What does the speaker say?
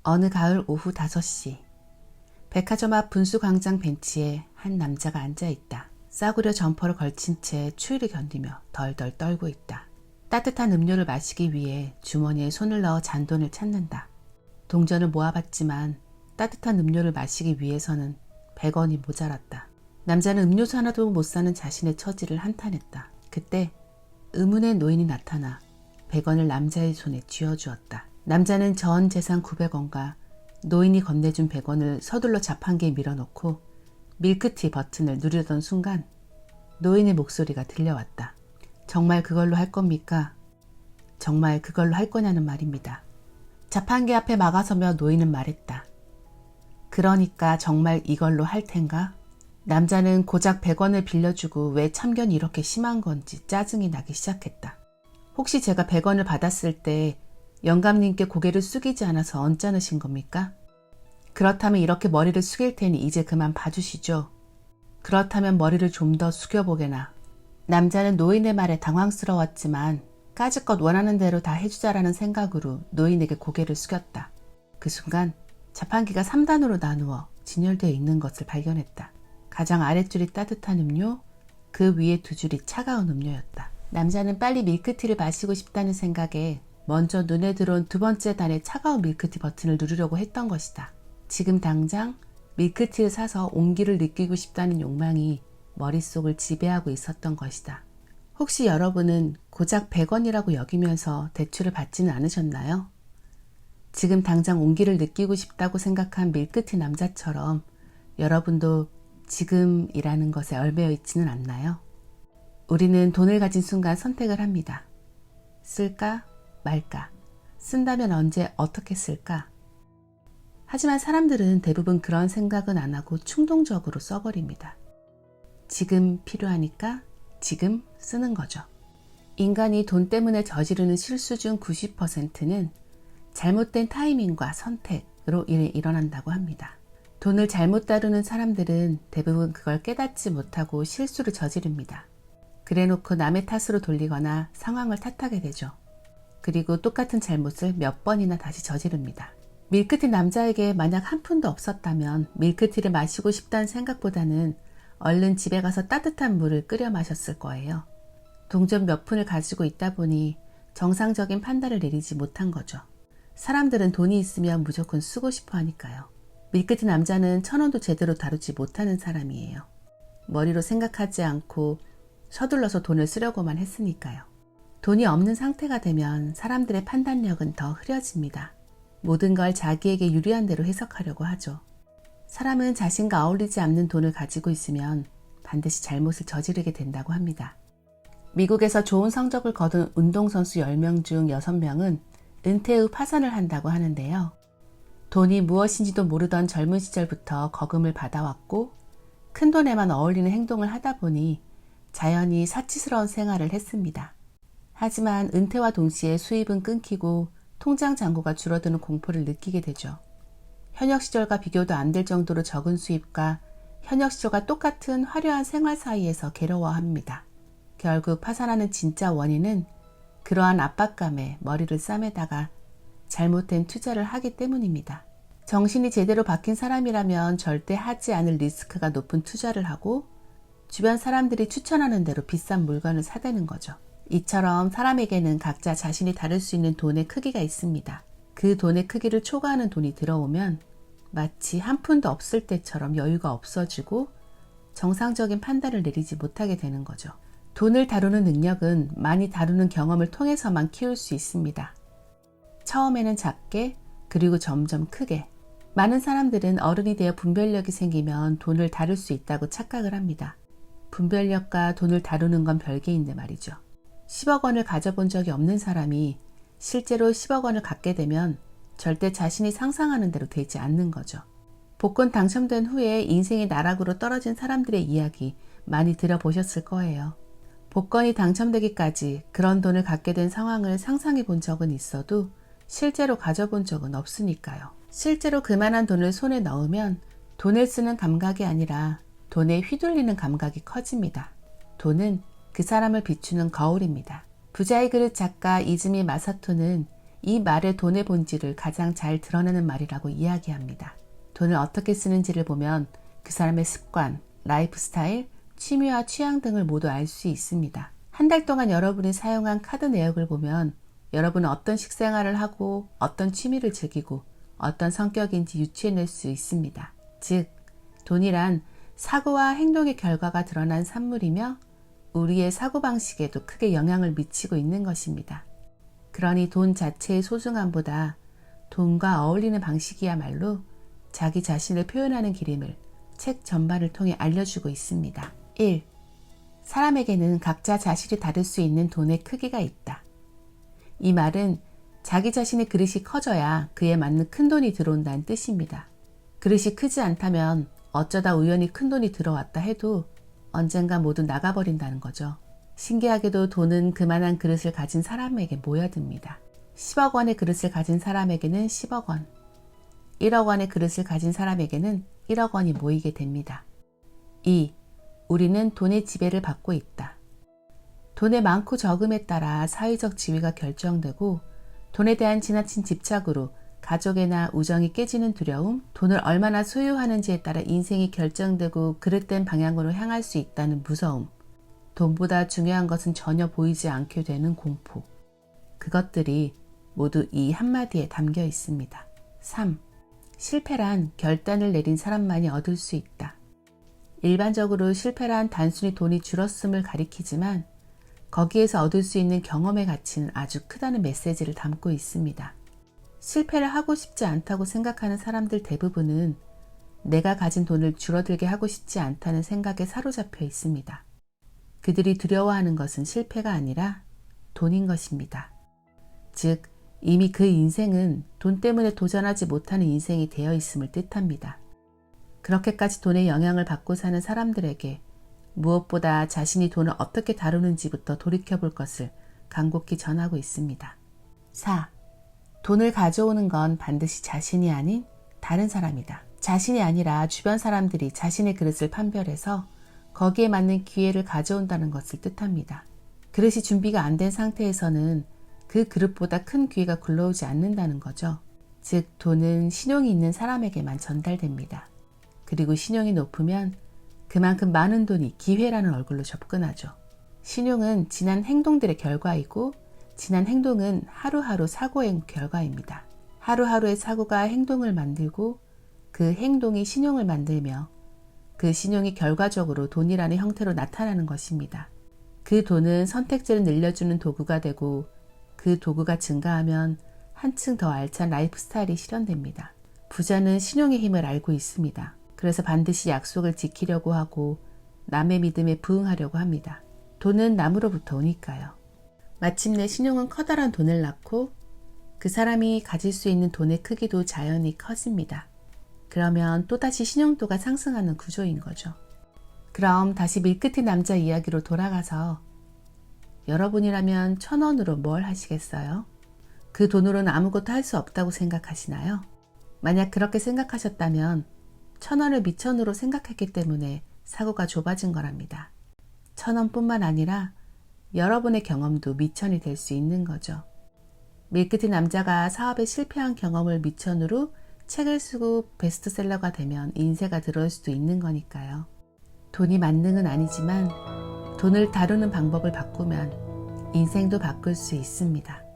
어느 가을 오후 5시 백화점 앞 분수광장 벤치에 한 남자가 앉아있다. 싸구려 점퍼를 걸친 채 추위를 견디며 덜덜 떨고 있다. 따뜻한 음료를 마시기 위해 주머니에 손을 넣어 잔돈을 찾는다. 동전을 모아봤지만 따뜻한 음료를 마시기 위해서는 100원이 모자랐다. 남자는 음료수 하나도 못 사는 자신의 처지를 한탄했다. 그때 의문의 노인이 나타나 100원을 남자의 손에 쥐어주었다. 남자는 전 재산 900원과 노인이 건네준 100원을 서둘러 자판기에 밀어넣고 밀크티 버튼을 누르던 순간 노인의 목소리가 들려왔다. 정말 그걸로 할 겁니까? 정말 그걸로 할 거냐는 말입니다. 자판기 앞에 막아서며 노인은 말했다. 그러니까 정말 이걸로 할 텐가? 남자는 고작 100원을 빌려주고 왜 참견이 이렇게 심한 건지 짜증이 나기 시작했다. 혹시 제가 100원을 받았을 때 영감님께 고개를 숙이지 않아서 언짢으신 겁니까? 그렇다면 이렇게 머리를 숙일 테니 이제 그만 봐주시죠. 그렇다면 머리를 좀 더 숙여보게나. 남자는 노인의 말에 당황스러웠지만 까짓것 원하는 대로 다 해주자라는 생각으로 노인에게 고개를 숙였다. 그 순간 자판기가 3단으로 나누어 진열되어 있는 것을 발견했다. 가장 아랫줄이 따뜻한 음료, 그 위에 2줄이 차가운 음료였다. 남자는 빨리 밀크티를 마시고 싶다는 생각에 먼저 눈에 들어온 2번째 단의 차가운 밀크티 버튼을 누르려고 했던 것이다. 지금 당장 밀크티를 사서 온기를 느끼고 싶다는 욕망이 머릿속을 지배하고 있었던 것이다. 혹시 여러분은 고작 100원이라고 여기면서 대출을 받지는 않으셨나요? 지금 당장 온기를 느끼고 싶다고 생각한 밀크티 남자처럼 여러분도 지금이라는 것에 얽매여 있지는 않나요? 우리는 돈을 가진 순간 선택을 합니다. 쓸까 말까? 쓴다면 언제 어떻게 쓸까? 하지만 사람들은 대부분 그런 생각은 안 하고 충동적으로 써버립니다. 지금 필요하니까 지금 쓰는 거죠. 인간이 돈 때문에 저지르는 실수 중 90%는 잘못된 타이밍과 선택으로 일어난다고 합니다. 돈을 잘못 다루는 사람들은 대부분 그걸 깨닫지 못하고 실수를 저지릅니다. 그래놓고 남의 탓으로 돌리거나 상황을 탓하게 되죠. 그리고 똑같은 잘못을 몇 번이나 다시 저지릅니다. 밀크티 남자에게 만약 한 푼도 없었다면 밀크티를 마시고 싶다는 생각보다는 얼른 집에 가서 따뜻한 물을 끓여 마셨을 거예요. 동전 몇 푼을 가지고 있다 보니 정상적인 판단을 내리지 못한 거죠. 사람들은 돈이 있으면 무조건 쓰고 싶어 하니까요. 밀크티 남자는 1,000원도 제대로 다루지 못하는 사람이에요. 머리로 생각하지 않고 서둘러서 돈을 쓰려고만 했으니까요. 돈이 없는 상태가 되면 사람들의 판단력은 더 흐려집니다. 모든 걸 자기에게 유리한 대로 해석하려고 하죠. 사람은 자신과 어울리지 않는 돈을 가지고 있으면 반드시 잘못을 저지르게 된다고 합니다. 미국에서 좋은 성적을 거둔 운동선수 10명 중 6명은 은퇴 후 파산을 한다고 하는데요. 돈이 무엇인지도 모르던 젊은 시절부터 거금을 받아왔고 큰 돈에만 어울리는 행동을 하다 보니 자연히 사치스러운 생활을 했습니다. 하지만 은퇴와 동시에 수입은 끊기고 통장 잔고가 줄어드는 공포를 느끼게 되죠. 현역 시절과 비교도 안 될 정도로 적은 수입과 현역 시절과 똑같은 화려한 생활 사이에서 괴로워합니다. 결국 파산하는 진짜 원인은 그러한 압박감에 머리를 싸매다가 잘못된 투자를 하기 때문입니다. 정신이 제대로 박힌 사람이라면 절대 하지 않을 리스크가 높은 투자를 하고 주변 사람들이 추천하는 대로 비싼 물건을 사대는 거죠. 이처럼 사람에게는 각자 자신이 다룰 수 있는 돈의 크기가 있습니다. 그 돈의 크기를 초과하는 돈이 들어오면 마치 한 푼도 없을 때처럼 여유가 없어지고 정상적인 판단을 내리지 못하게 되는 거죠. 돈을 다루는 능력은 많이 다루는 경험을 통해서만 키울 수 있습니다. 처음에는 작게 그리고 점점 크게. 많은 사람들은 어른이 되어 분별력이 생기면 돈을 다룰 수 있다고 착각을 합니다. 분별력과 돈을 다루는 건 별개인데 말이죠. 10억 원을 가져본 적이 없는 사람이 실제로 10억 원을 갖게 되면 절대 자신이 상상하는 대로 되지 않는 거죠. 복권 당첨된 후에 인생이 나락으로 떨어진 사람들의 이야기 많이 들어보셨을 거예요. 복권이 당첨되기까지 그런 돈을 갖게 된 상황을 상상해 본 적은 있어도 실제로 가져본 적은 없으니까요. 실제로 그만한 돈을 손에 넣으면 돈을 쓰는 감각이 아니라 돈에 휘둘리는 감각이 커집니다. 돈은 그 사람을 비추는 거울입니다. 부자의 그릇 작가 이즈미 마사토는 이 말의 돈의 본질을 가장 잘 드러내는 말이라고 이야기합니다. 돈을 어떻게 쓰는지를 보면 그 사람의 습관, 라이프 스타일, 취미와 취향 등을 모두 알 수 있습니다. 한 달 동안 여러분이 사용한 카드 내역을 보면 여러분은 어떤 식생활을 하고 어떤 취미를 즐기고 어떤 성격인지 유추해낼 수 있습니다. 즉, 돈이란 사고와 행동의 결과가 드러난 산물이며 우리의 사고방식에도 크게 영향을 미치고 있는 것입니다. 그러니 돈 자체의 소중함보다 돈과 어울리는 방식이야말로 자기 자신을 표현하는 길임을 책 전반을 통해 알려주고 있습니다. 1. 사람에게는 각자 자신이 다를 수 있는 돈의 크기가 있다. 이 말은 자기 자신의 그릇이 커져야 그에 맞는 큰 돈이 들어온다는 뜻입니다. 그릇이 크지 않다면 어쩌다 우연히 큰 돈이 들어왔다 해도 언젠가 모두 나가버린다는 거죠. 신기하게도 돈은 그만한 그릇을 가진 사람에게 모여듭니다. 10억 원의 그릇을 가진 사람에게는 10억 원, 1억 원의 그릇을 가진 사람에게는 1억 원이 모이게 됩니다. 2. 우리는 돈의 지배를 받고 있다. 돈의 많고 적음에 따라 사회적 지위가 결정되고 돈에 대한 지나친 집착으로 가족애나 우정이 깨지는 두려움, 돈을 얼마나 소유하는지에 따라 인생이 결정되고 그릇된 방향으로 향할 수 있다는 무서움, 돈보다 중요한 것은 전혀 보이지 않게 되는 공포. 그것들이 모두 이 한마디에 담겨 있습니다. 3. 실패란 결단을 내린 사람만이 얻을 수 있다. 일반적으로 실패란 단순히 돈이 줄었음을 가리키지만 거기에서 얻을 수 있는 경험의 가치는 아주 크다는 메시지를 담고 있습니다. 실패를 하고 싶지 않다고 생각하는 사람들 대부분은 내가 가진 돈을 줄어들게 하고 싶지 않다는 생각에 사로잡혀 있습니다. 그들이 두려워하는 것은 실패가 아니라 돈인 것입니다. 즉, 이미 그 인생은 돈 때문에 도전하지 못하는 인생이 되어 있음을 뜻합니다. 그렇게까지 돈의 영향을 받고 사는 사람들에게 무엇보다 자신이 돈을 어떻게 다루는지부터 돌이켜볼 것을 간곡히 전하고 있습니다. 4. 돈을 가져오는 건 반드시 자신이 아닌 다른 사람이다. 자신이 아니라 주변 사람들이 자신의 그릇을 판별해서 거기에 맞는 기회를 가져온다는 것을 뜻합니다. 그릇이 준비가 안 된 상태에서는 그 그릇보다 큰 기회가 굴러오지 않는다는 거죠. 즉, 돈은 신용이 있는 사람에게만 전달됩니다. 그리고 신용이 높으면 그만큼 많은 돈이 기회라는 얼굴로 접근하죠. 신용은 지난 행동들의 결과이고 지난 행동은 하루하루 사고의 결과입니다. 하루하루의 사고가 행동을 만들고 그 행동이 신용을 만들며 그 신용이 결과적으로 돈이라는 형태로 나타나는 것입니다. 그 돈은 선택지를 늘려주는 도구가 되고 그 도구가 증가하면 한층 더 알찬 라이프 스타일이 실현됩니다. 부자는 신용의 힘을 알고 있습니다. 그래서 반드시 약속을 지키려고 하고 남의 믿음에 부응하려고 합니다. 돈은 남으로부터 오니까요. 마침내 신용은 커다란 돈을 낳고 그 사람이 가질 수 있는 돈의 크기도 자연히 커집니다. 그러면 또다시 신용도가 상승하는 구조인 거죠. 그럼 다시 밀크티 남자 이야기로 돌아가서 여러분이라면 1,000원으로 뭘 하시겠어요? 그 돈으로는 아무것도 할 수 없다고 생각하시나요? 만약 그렇게 생각하셨다면 1,000원을 미천으로 생각했기 때문에 사고가 좁아진 거랍니다. 1,000원뿐만 아니라 여러분의 경험도 미천이 될 수 있는 거죠. 밀크티 남자가 사업에 실패한 경험을 미천으로 책을 쓰고 베스트셀러가 되면 인세가 들어올 수도 있는 거니까요. 돈이 만능은 아니지만 돈을 다루는 방법을 바꾸면 인생도 바꿀 수 있습니다.